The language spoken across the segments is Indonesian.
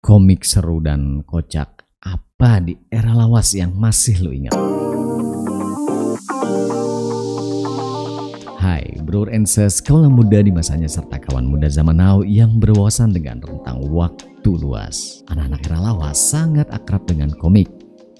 komik seru dan kocak apa di era lawas yang masih lo ingat? Hai bro and sis, kaula muda di masanya serta kawan muda zaman now yang berwawasan dengan rentang waktu luas. Anak-anak era lawas sangat akrab dengan komik.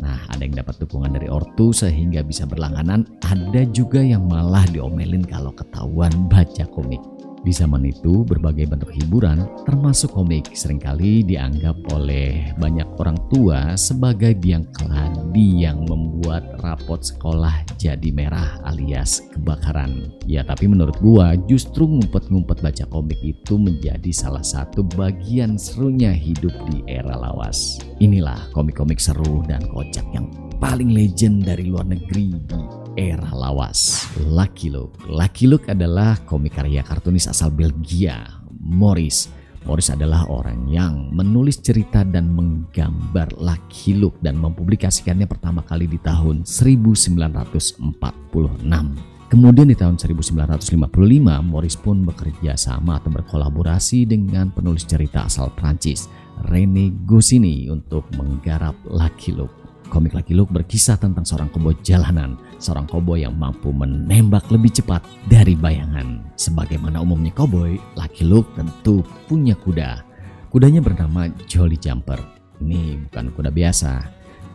Nah, ada yang dapat dukungan dari ortu sehingga bisa berlangganan, ada juga yang malah diomelin kalau ketahuan baca komik. Di zaman itu, berbagai bentuk hiburan, termasuk komik, seringkali dianggap oleh banyak orang tua sebagai biang keladi yang membuat rapot sekolah jadi merah alias kebakaran. Ya, tapi menurut gua, justru ngumpet-ngumpet baca komik itu menjadi salah satu bagian serunya hidup di era lawas. Inilah komik-komik seru dan kocak yang paling legend dari luar negeri di era lawas. Lucky Luke. Lucky Luke adalah komik karya kartunis asal Belgia, Maurice. Maurice adalah orang yang menulis cerita dan menggambar Lucky Luke dan mempublikasikannya pertama kali di tahun 1946. Kemudian di tahun 1955, Maurice pun bekerja sama atau berkolaborasi dengan penulis cerita asal Prancis, René Goscinny, untuk menggarap Lucky Luke. Komik Lucky Luke berkisah tentang seorang koboi jalanan, seorang koboi yang mampu menembak lebih cepat dari bayangan. Sebagaimana umumnya koboi, Lucky Luke tentu punya kuda. Kudanya bernama Jolly Jumper. Ini bukan kuda biasa.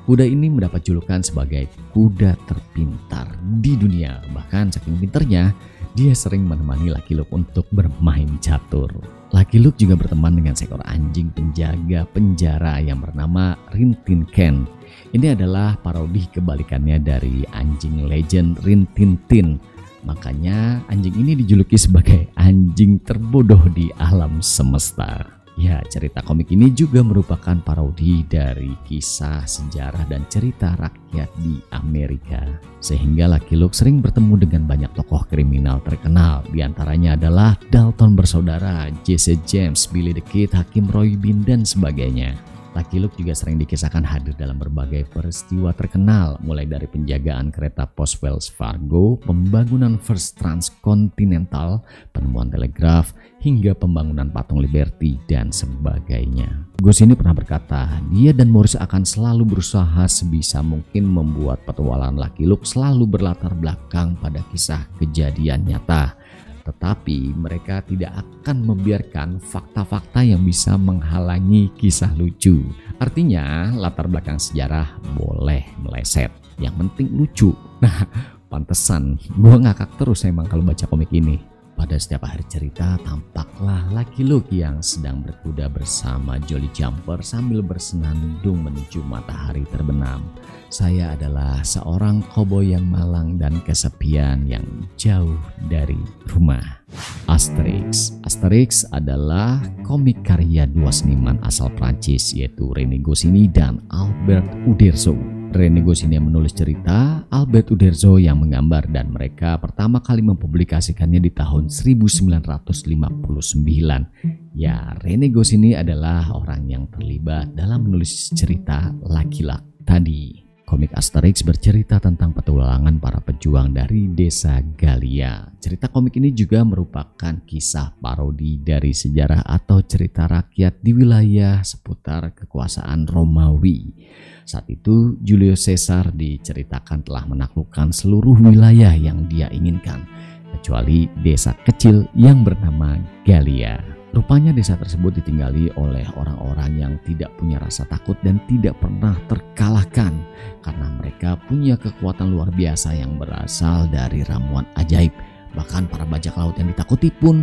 Kuda ini mendapat julukan sebagai kuda terpintar di dunia. Bahkan saking pintarnya, dia sering menemani Lucky Luke untuk bermain catur. Lucky Luke juga berteman dengan seekor anjing penjaga penjara yang bernama Rin Tin Tin. Ini adalah parodi kebalikannya dari anjing legend Rin Tin Tin. Makanya anjing ini dijuluki sebagai anjing terbodoh di alam semesta. Ya, cerita komik ini juga merupakan parodi dari kisah sejarah dan cerita rakyat di Amerika. Sehingga Lucky Luke sering bertemu dengan banyak tokoh kriminal terkenal. Di antaranya adalah Dalton bersaudara, Jesse James, Billy the Kid, Hakim Roy Bean, dan sebagainya. Lucky Luke juga sering dikisahkan hadir dalam berbagai peristiwa terkenal, mulai dari penjagaan kereta pos Wells Fargo, pembangunan First Transcontinental, penemuan telegraf, hingga pembangunan patung Liberty, dan sebagainya. Goscinny pernah berkata, dia dan Maurice akan selalu berusaha sebisa mungkin membuat petualangan Lucky Luke selalu berlatar belakang pada kisah kejadian nyata. Tetapi mereka tidak akan membiarkan fakta-fakta yang bisa menghalangi kisah lucu. Artinya latar belakang sejarah boleh meleset, yang penting lucu. Nah, pantesan gue ngakak terus emang kalau baca komik ini. Pada setiap akhir cerita tampaklah Lucky Luke yang sedang berkuda bersama Jolly Jumper sambil bersenandung menuju matahari terbenam. Saya adalah seorang koboi yang malang dan kesepian yang jauh dari rumah. Asterix. Asterix adalah komik karya dua seniman asal Prancis, yaitu René Goscinny dan Albert Uderzo. René Goscinny yang menulis cerita, Albert Uderzo yang menggambar, dan mereka pertama kali mempublikasikannya di tahun 1959. Ya, René Goscinny adalah orang yang terlibat dalam menulis cerita Lucky Luke tadi. Komik Asterix bercerita tentang petualangan para pejuang dari desa Galia. Cerita komik ini juga merupakan kisah parodi dari sejarah atau cerita rakyat di wilayah seputar kekuasaan Romawi. Saat itu Julius Caesar diceritakan telah menaklukkan seluruh wilayah yang dia inginkan, kecuali desa kecil yang bernama Galia. Rupanya desa tersebut ditinggali oleh orang-orang yang tidak punya rasa takut dan tidak pernah terkalahkan karena mereka punya kekuatan luar biasa yang berasal dari ramuan ajaib. Bahkan para bajak laut yang ditakuti pun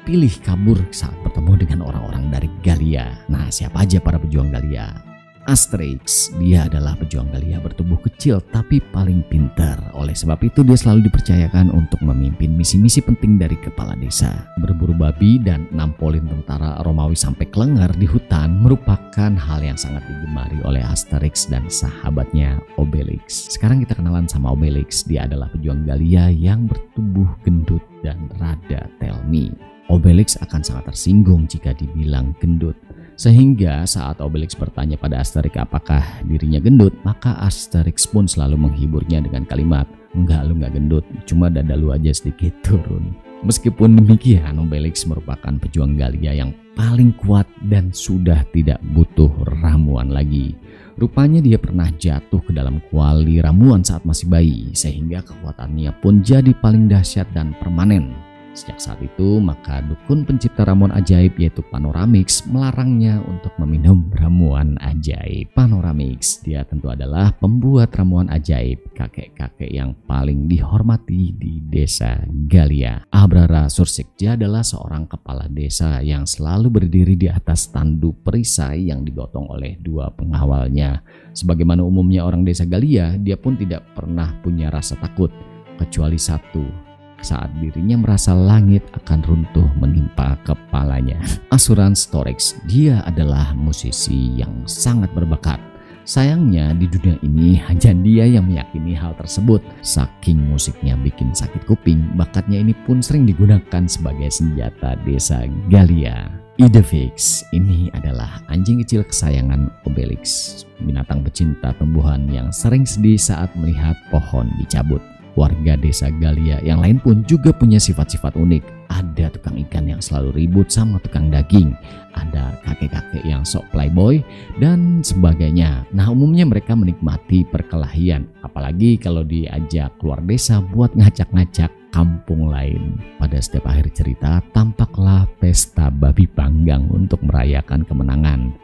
pilih kabur saat bertemu dengan orang-orang dari Galia. Nah, siapa aja para pejuang Galia? Asterix, dia adalah pejuang Galia bertubuh kecil tapi paling pintar. Oleh sebab itu dia selalu dipercayakan untuk memimpin misi-misi penting dari kepala desa. Berburu babi dan nampolin tentara Romawi sampai kelengar di hutan merupakan hal yang sangat digemari oleh Asterix dan sahabatnya Obelix. Sekarang kita kenalan sama Obelix. Dia adalah pejuang Galia yang bertubuh gendut dan rada telmi. Obelix akan sangat tersinggung jika dibilang gendut. Sehingga saat Obelix bertanya pada Asterix apakah dirinya gendut, maka Asterix pun selalu menghiburnya dengan kalimat, "Enggak, lu enggak gendut, cuma dada lu aja sedikit turun." Meskipun demikian, Obelix merupakan pejuang Galia yang paling kuat dan sudah tidak butuh ramuan lagi. Rupanya dia pernah jatuh ke dalam kuali ramuan saat masih bayi, sehingga kekuatannya pun jadi paling dahsyat dan permanen. Sejak saat itu, maka dukun pencipta ramuan ajaib yaitu Panoramix melarangnya untuk meminum ramuan ajaib. Panoramix, dia tentu adalah pembuat ramuan ajaib, kakek-kakek yang paling dihormati di desa Galia. Abrara Sursikja adalah seorang kepala desa yang selalu berdiri di atas tanduk perisai yang digotong oleh dua pengawalnya. Sebagaimana umumnya orang desa Galia, dia pun tidak pernah punya rasa takut, kecuali satu, saat dirinya merasa langit akan runtuh menimpa kepalanya. Asuran Storix, dia adalah musisi yang sangat berbakat. Sayangnya di dunia ini hanya dia yang meyakini hal tersebut. Saking musiknya bikin sakit kuping, bakatnya ini pun sering digunakan sebagai senjata desa Galia. Idefix, ini adalah anjing kecil kesayangan Obelix, binatang pecinta tumbuhan yang sering sedih saat melihat pohon dicabut. Warga desa Galia yang lain pun juga punya sifat-sifat unik. Ada tukang ikan yang selalu ribut sama tukang daging, ada kakek-kakek yang sok playboy, dan sebagainya. Nah, umumnya mereka menikmati perkelahian, apalagi kalau diajak keluar desa buat ngacak-ngacak kampung lain. Pada setiap akhir cerita, tampaklah pesta babi panggang untuk merayakan kemenangan.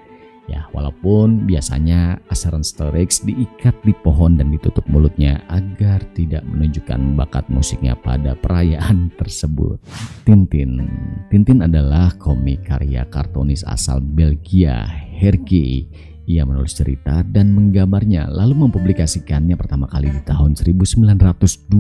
Ya, walaupun biasanya Asuran Storix diikat di pohon dan ditutup mulutnya agar tidak menunjukkan bakat musiknya pada perayaan tersebut. Tintin adalah komik karya kartunis asal Belgia, Hergé. Ia menulis cerita dan menggambarnya lalu mempublikasikannya pertama kali di tahun 1929.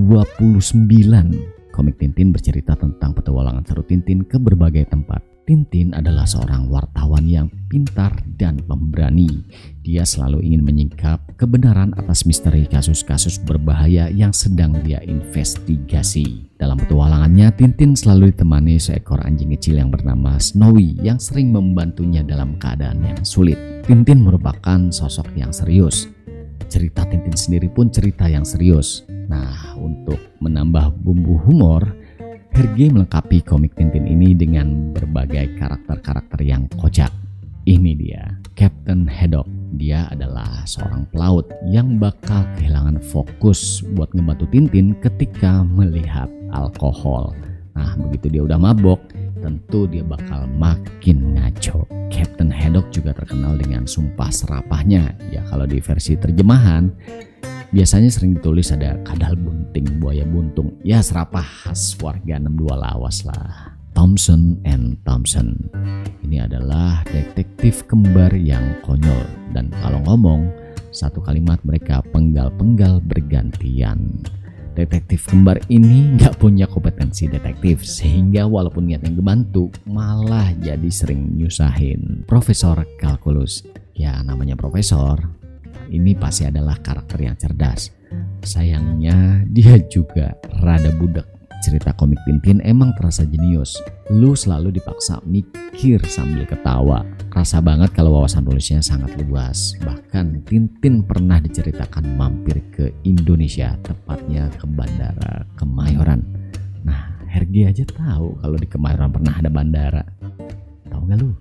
Komik Tintin bercerita tentang petualangan seru Tintin ke berbagai tempat. Tintin adalah seorang wartawan yang pintar dan pemberani. Dia selalu ingin menyingkap kebenaran atas misteri kasus-kasus berbahaya yang sedang dia investigasi. Dalam petualangannya, Tintin selalu ditemani seekor anjing kecil yang bernama Snowy yang sering membantunya dalam keadaan yang sulit. Tintin merupakan sosok yang serius. Cerita Tintin sendiri pun cerita yang serius. Nah, untuk menambah bumbu humor, Hergé melengkapi komik Tintin ini dengan berbagai karakter-karakter yang kocak. Ini dia, Captain Haddock. Dia adalah seorang pelaut yang bakal kehilangan fokus buat ngebantu Tintin ketika melihat alkohol. Nah, begitu dia udah mabok, tentu dia bakal makin ngaco. Captain Haddock juga terkenal dengan sumpah serapahnya. Ya, kalau di versi terjemahan, biasanya sering ditulis ada kadal bunting, buaya buntung. Ya, serapah khas warga 62 Lawas lah. Thompson and Thompson. Ini adalah detektif kembar yang konyol. Dan kalau ngomong, satu kalimat mereka penggal-penggal bergantian. Detektif kembar ini nggak punya kompetensi detektif, sehingga walaupun niatnya ngebantu, malah jadi sering nyusahin. Profesor Kalkulus. Ya, namanya profesor, ini pasti adalah karakter yang cerdas. Sayangnya dia juga rada budak. Cerita komik Tintin emang terasa jenius. Lu selalu dipaksa mikir sambil ketawa. Rasa banget kalau wawasan tulisnya sangat luas. Bahkan Tintin pernah diceritakan mampir ke Indonesia, tepatnya ke Bandara Kemayoran. Nah, Hergé aja tahu kalau di Kemayoran pernah ada bandara. Tahu nggak lu?